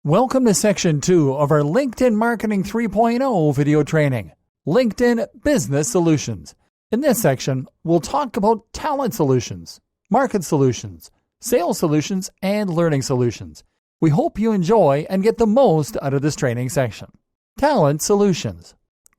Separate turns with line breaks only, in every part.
Welcome to Section 2 of our LinkedIn Marketing 3.0 video training, LinkedIn Business Solutions. In this section, we'll talk about talent solutions, market solutions, sales solutions, and learning solutions. We hope you enjoy and get the most out of this training section. Talent solutions.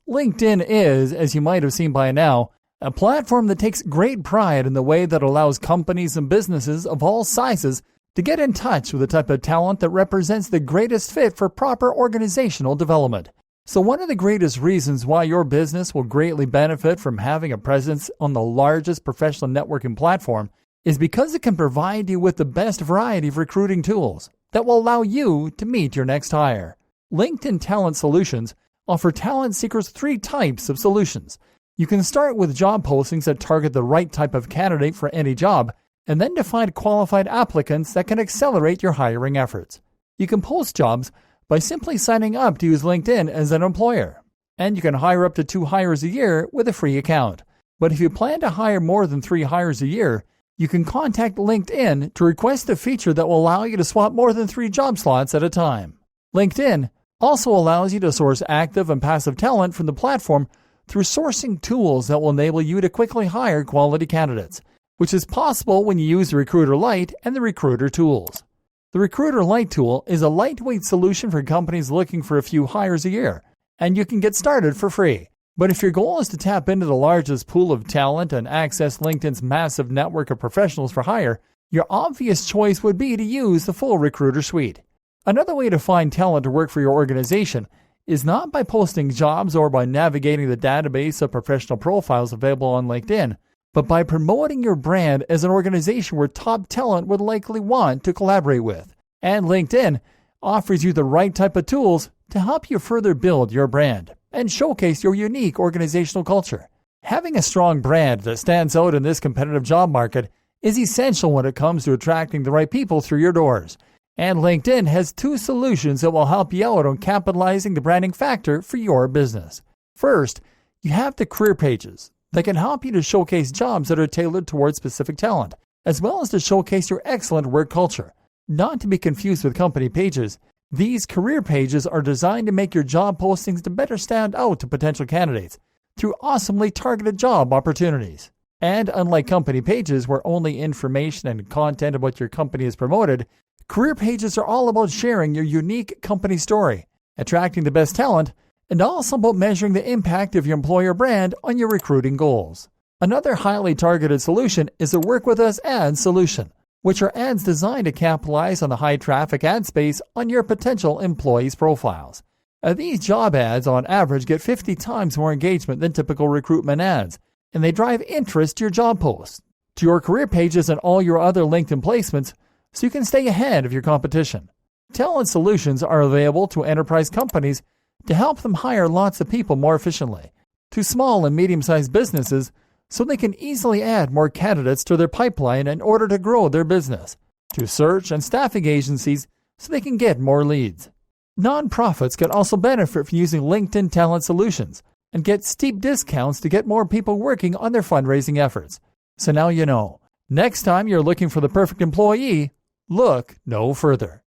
LinkedIn is, as you might have seen by now, a platform that takes great pride in the way that allows companies and businesses of all sizes to get in touch with the type of talent that represents the greatest fit for proper organizational development. So one of the greatest reasons why your business will greatly benefit from having a presence on the largest professional networking platform is because it can provide you with the best variety of recruiting tools that will allow you to meet your next hire. LinkedIn Talent Solutions offer talent seekers 3 types of solutions. You can start with job postings that target the right type of candidate for any job, and then to find qualified applicants that can accelerate your hiring efforts. You can post jobs by simply signing up to use LinkedIn as an employer, and you can hire up to 2 hires a year with a free account. But if you plan to hire more than 3 hires a year, you can contact LinkedIn to request a feature that will allow you to swap more than 3 job slots at a time. LinkedIn also allows you to source active and passive talent from the platform through sourcing tools that will enable you to quickly hire quality candidates, which is possible when you use the Recruiter Lite and the Recruiter tools. The Recruiter Lite tool is a lightweight solution for companies looking for a few hires a year, and you can get started for free. But if your goal is to tap into the largest pool of talent and access LinkedIn's massive network of professionals for hire, your obvious choice would be to use the full Recruiter suite. Another way to find talent to work for your organization is not by posting jobs or by navigating the database of professional profiles available on LinkedIn, but by promoting your brand as an organization where top talent would likely want to collaborate with. And LinkedIn offers you the right type of tools to help you further build your brand and showcase your unique organizational culture. Having a strong brand that stands out in this competitive job market is essential when it comes to attracting the right people through your doors. And LinkedIn has 2 solutions that will help you out on capitalizing the branding factor for your business. First, you have the career pages that can help you to showcase jobs that are tailored towards specific talent, as well as to showcase your excellent work culture. Not to be confused with company pages, these career pages are designed to make your job postings to better stand out to potential candidates through awesomely targeted job opportunities. And unlike company pages where only information and content about your company is promoted, career pages are all about sharing your unique company story, attracting the best talent, and also about measuring the impact of your employer brand on your recruiting goals. Another highly targeted solution is the Work With Us Ads solution, which are ads designed to capitalize on the high traffic ad space on your potential employees' profiles. These job ads on average get 50 times more engagement than typical recruitment ads, and they drive interest to your job posts, to your career pages, and all your other LinkedIn placements so you can stay ahead of your competition. Talent solutions are available to enterprise companies to help them hire lots of people more efficiently, to small and medium-sized businesses so they can easily add more candidates to their pipeline in order to grow their business, to search and staffing agencies so they can get more leads. Nonprofits can also benefit from using LinkedIn Talent Solutions and get steep discounts to get more people working on their fundraising efforts. So now you know. Next time you're looking for the perfect employee, look no further.